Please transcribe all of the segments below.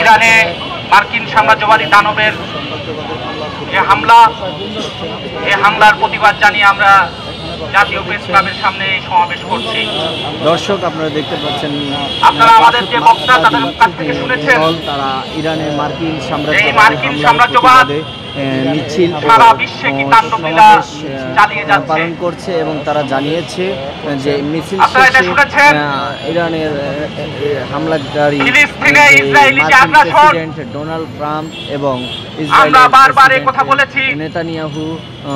ইরানে মার্কিন সাম্রাজ্যবাদী দানবের যে হামলা, এই হামলার প্রতিবাদ জানিয়ে আমরা জাতীয় প্রেস ক্লাবের সামনে সমাবেশ করছি। দর্শক, আপনারা দেখতে পাচ্ছেন, আপনারা আমাদের যে বক্তা তাদের কাছ থেকে শুনেছেন, তারা ইরানের মার্কিন সাম্রাজ্যবাদ মিছিল সারা বিশ্বে কি তাণ্ডবলীলা চালিয়ে যাচ্ছে পালন করছে এবং তারা জানিয়েছে যে মিছিল ইরানের হামলাকারী প্রেসিডেন্ট ডোনাল্ড ট্রাম্প এবং ইসরায়েলের কথা বলেছি নেতানিয়াহু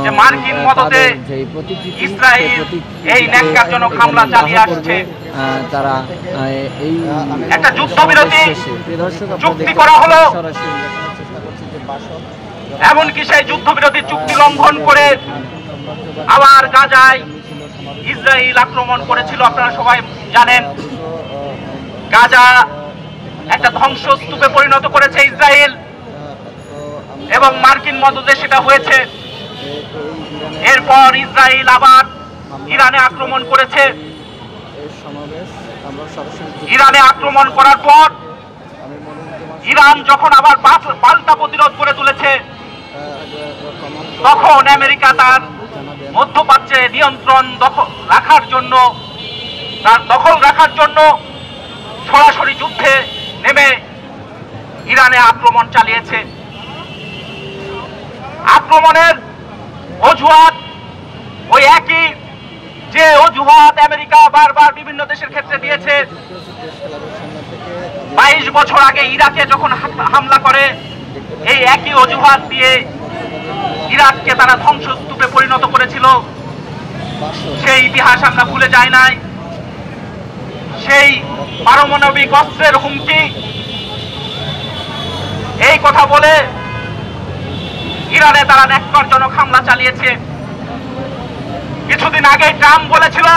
যে মার্কিন মদদে ইসরায়েল এই ন্যাক্কারজনক হামলা চালিয়ে আসছে। তারা এই একটা যুদ্ধবিরতি চুক্তি করা হলো, এমনকি সেই যুদ্ধবিরতি চুক্তি লঙ্ঘন করে আবার গাজায় ইসরায়েল আক্রমণ করেছিল। আপনারা সবাই জানেন, গাজা একটা ধ্বংসস্তূপে পরিণত করেছে ইসরায়েল এবং মার্কিন মদদে সেটা হয়েছে। এরপর ইসরায়েল আবার ইরানে আক্রমণ করেছে। ইরানে আক্রমণ করার পর ইরান যখন আবার পাল্টা প্রতিরোধ করে তুলেছে, তখন আমেরিকা তার মধ্যপ্রাচ্যে নিয়ন্ত্রণ রাখার জন্য সরাসরি যুদ্ধে নেমে ইরানে আক্রমণ চালিয়েছে। আক্রমণের অজুহাত ওই একই যে অজুহাত আমেরিকা বারবার বিভিন্ন দেশের ক্ষেত্রে দিয়েছে। 22 বছর আগে ইরাকে যখন হামলা করে, এই একই অজুহাত দিয়ে ইরাককে তারা ধ্বংসস্তূপে পরিণত করেছিল। সেই ইতিহাস আমরা ভুলে যাই নাই। সেই পারমাণবিক অস্ত্রের হুমকি, এই কথা বলে ইরানে তারা ন্যাক্কারজনক হামলা চালিয়েছে। কিছুদিন আগে ট্রাম্প বলেছিল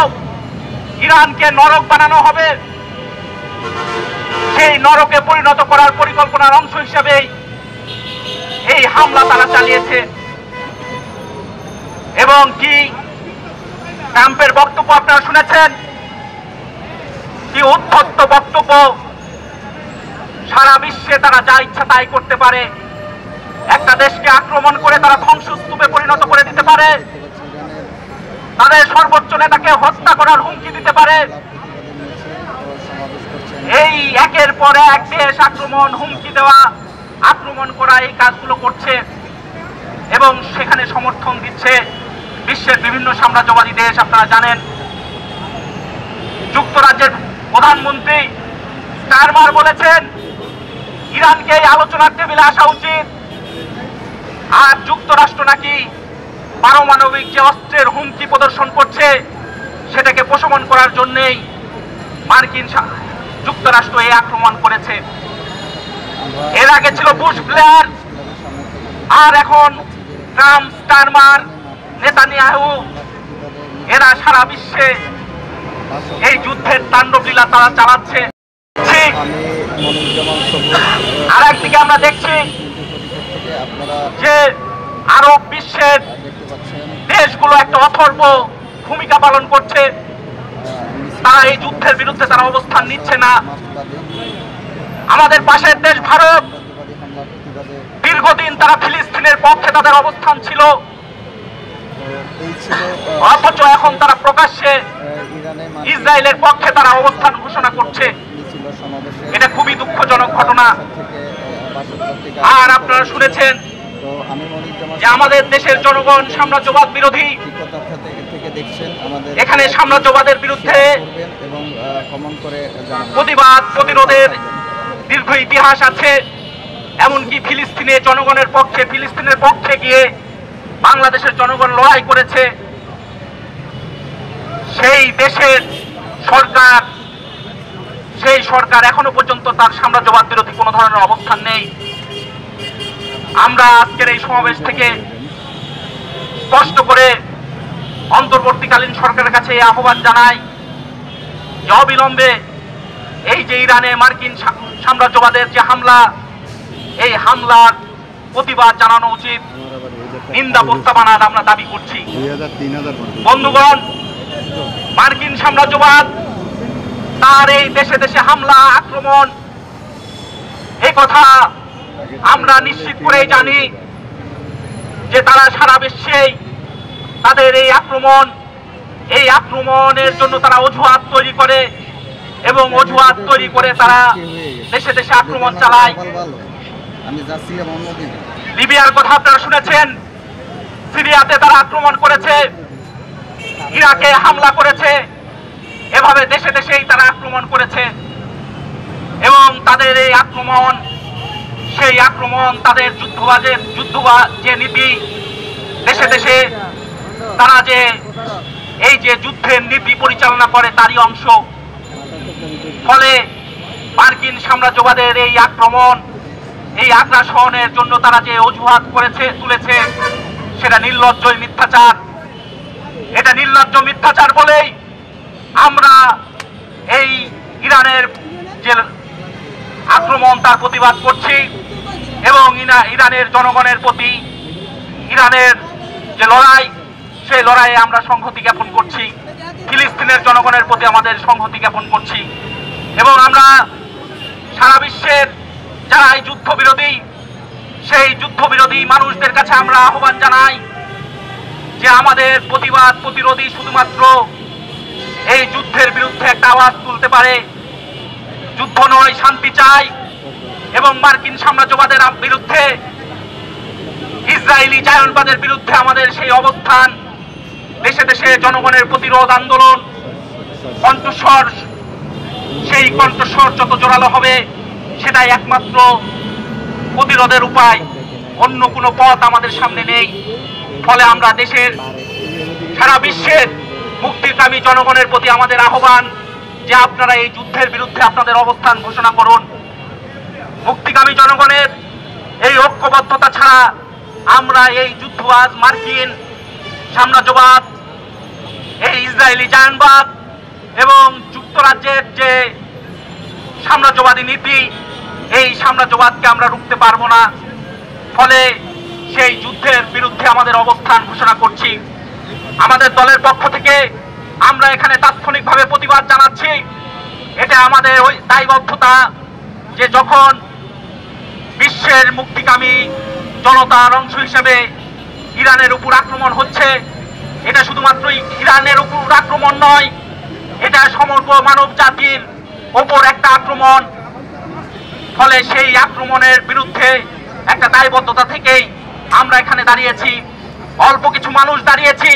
ইরানকে নরক বানানো হবে। সেই নরকে পরিণত করার পরিকল্পনার অংশ হিসেবে এই হামলা তারা চালিয়েছে। এবং কি ট্রাম্পের বক্তব্য আপনারা শুনেছেন, কি উদ্ধত্ত বক্তব্য। সারা বিশ্বে তারা যা ইচ্ছা তাই করতে পারে, একটা দেশকে আক্রমণ করে তারা ধ্বংসস্তূপে পরিণত করে দিতে পারে, তাদের সর্বোচ্চ নেতাকে হত্যা করার হুমকি দিতে পারে। এই একের পর এক দেশ আক্রমণ, হুমকি দেওয়া, আক্রমণ করা, এই কাজগুলো করছে এবং সেখানে সমর্থন দিচ্ছে বিশ্বের বিভিন্ন সাম্রাজ্যবাদী দেশ। আপনারা জানেন, যুক্তরাজ্যের প্রধানমন্ত্রী স্টারমার বলেছেন ইরানকে এই আলোচনার টেবিলে আসা উচিত। আর যুক্তরাষ্ট্র নাকি পারমাণবিক যে অস্ত্রের হুমকি প্রদর্শন করছে, সেটাকে প্রশমন করার জন্যই মার্কিন যুক্তরাষ্ট্র এই আক্রমণ করেছে। এর আগে ছিল বুশ ব্লেয়ার, আর এখন ট্রাম্প, স্টারমার, নেতানিয়াহু, এরা সারা বিশ্বে এই যুদ্ধের তাণ্ডবলীলা তারা চালাচ্ছে। আর একদিকে আমরা দেখছি যে আরব বিশ্বের দেশগুলো একটা অথর্ব ভূমিকা পালন করছে। তারা এই যুদ্ধের বিরুদ্ধে তারা অবস্থান নিচ্ছে না। আমাদের পাশের দেশ ভারত, দীর্ঘদিন তারা ফিলিস্তিনের পক্ষে তাদের অবস্থান ছিল, অথচ এখন তারা প্রকাশ্যে ইসরায়েলের পক্ষে তারা অবস্থান ঘোষণা করছে। এটা খুবই দুঃখজনক ঘটনা। আর আপনারা শুনেছেন যে আমাদের দেশের জনগণ সাম্রাজ্যবাদ বিরোধী। এখানে সাম্রাজ্যবাদের বিরুদ্ধে প্রতিবাদ প্রতিরোধের দীর্ঘ ইতিহাস আছে। এমনকি ফিলিস্তিনের জনগণের পক্ষে, ফিলিস্তিনের পক্ষে গিয়ে বাংলাদেশের জনগণ লড়াই করেছে। সেই দেশের সরকার, সেই সরকার এখনো পর্যন্ত তার সাম্রাজ্যবাদ বিরোধী কোনো ধরনের অবস্থান নেই। আমরা আজকের এই সমাবেশ থেকে স্পষ্ট করে অন্তর্বর্তীকালীন সরকারের কাছে এই আহ্বান জানাই যে অবিলম্বে এই যে ইরানে মার্কিন সাম্রাজ্যবাদের যে হামলা, এই হামলার প্রতিবাদ জানানো উচিত, নিন্দা প্রস্তাবনার আমরা দাবি করছি। বন্ধুগণ, মার্কিন সাম্রাজ্যবাদ তার এই দেশে দেশে হামলা, আক্রমণ, এই কথা আমরা নিশ্চিত করেই জানি যে তারা সারা বিশ্বেই তাদের এই আক্রমণের জন্য তারা অজুহাত তৈরি করে এবং অজুহাত তৈরি করে তারা দেশে দেশে আক্রমণ চালায়। লিবিয়ার কথা আপনারা শুনেছেন, সিরিয়াতে তারা আক্রমণ করেছে, ইরাকে হামলা করেছে, এভাবে দেশে দেশেই তারা আক্রমণ করেছে এবং তাদের এই আক্রমণ, সেই আক্রমণ তাদের যে নীতি, দেশে দেশে তারা যে এই যে যুদ্ধের নীতি পরিচালনা করে তারই অংশ। ফলে মার্কিন সাম্রাজ্যবাদের এই আক্রমণ, এই আগ্রাসনের জন্য তারা যে অজুহাত তুলেছে সেটা নির্লজ্জ মিথ্যাচার। এটা নির্লজ্জ মিথ্যাচার বলেই আমরা এই ইরানের যে আক্রমণ তার প্রতিবাদ করছি এবং ইরানের জনগণের প্রতি ইরানের যে লড়াই, সেই লড়াইয়ে আমরা সংহতি জ্ঞাপন করছি। ফিলিস্তিনের জনগণের প্রতি আমাদের সংহতি জ্ঞাপন করছি এবং আমরা সারা বিশ্বের যারা এই যুদ্ধবিরোধী, সেই যুদ্ধবিরোধী মানুষদের কাছে আমরা আহ্বান জানাই যে আমাদের প্রতিরোধী শুধুমাত্র এই যুদ্ধের বিরুদ্ধে একটা আওয়াজ তুলতে পারে। যুদ্ধ নয়, শান্তি চাই এবং মার্কিন সাম্রাজ্যবাদের বিরুদ্ধে, ইসরায়েলি জায়নবাদের বিরুদ্ধে আমাদের সেই অবস্থান, দেশে দেশে জনগণের প্রতিরোধ আন্দোলন, কণ্ঠস্বর, সেই কণ্ঠস্বর যত জোরালো হবে সেটাই একমাত্র প্রতিরোধের উপায়। অন্য কোনো পথ আমাদের সামনে নেই। ফলে আমরা দেশের সারা বিশ্বের মুক্তিকামী জনগণের প্রতি আমাদের আহ্বান যে আপনারা এই যুদ্ধের বিরুদ্ধে আপনাদের অবস্থান ঘোষণা করুন। মুক্তিকামী জনগণের এই ঐক্যবদ্ধতা ছাড়া আমরা এই যুদ্ধবাজ মার্কিন সাম্রাজ্যবাদ, এই ইসরায়েলি জায়নবাদ এবং যুক্তরাজ্যের যে সাম্রাজ্যবাদী নীতি, এই সাম্রাজ্যবাদকে আমরা রুখতে পারবো না। ফলে সেই যুদ্ধের বিরুদ্ধে আমাদের অবস্থান ঘোষণা করছি। আমাদের দলের পক্ষ থেকে আমরা এখানে তাৎক্ষণিকভাবে প্রতিবাদ জানাচ্ছি। এটা আমাদের ওই দায়বদ্ধতা যে যখন বিশ্বের মুক্তিকামী জনতার অংশ হিসেবে ইরানের উপর আক্রমণ হচ্ছে, এটা শুধুমাত্র ইরানের উপর আক্রমণ নয়, এটা সমগ্র মানব জাতির ওপর একটা আক্রমণ। ফলে সেই আক্রমণের বিরুদ্ধে একটা দায়বদ্ধতা থেকেই আমরা এখানে দাঁড়িয়েছি, অল্প কিছু মানুষ দাঁড়িয়েছি।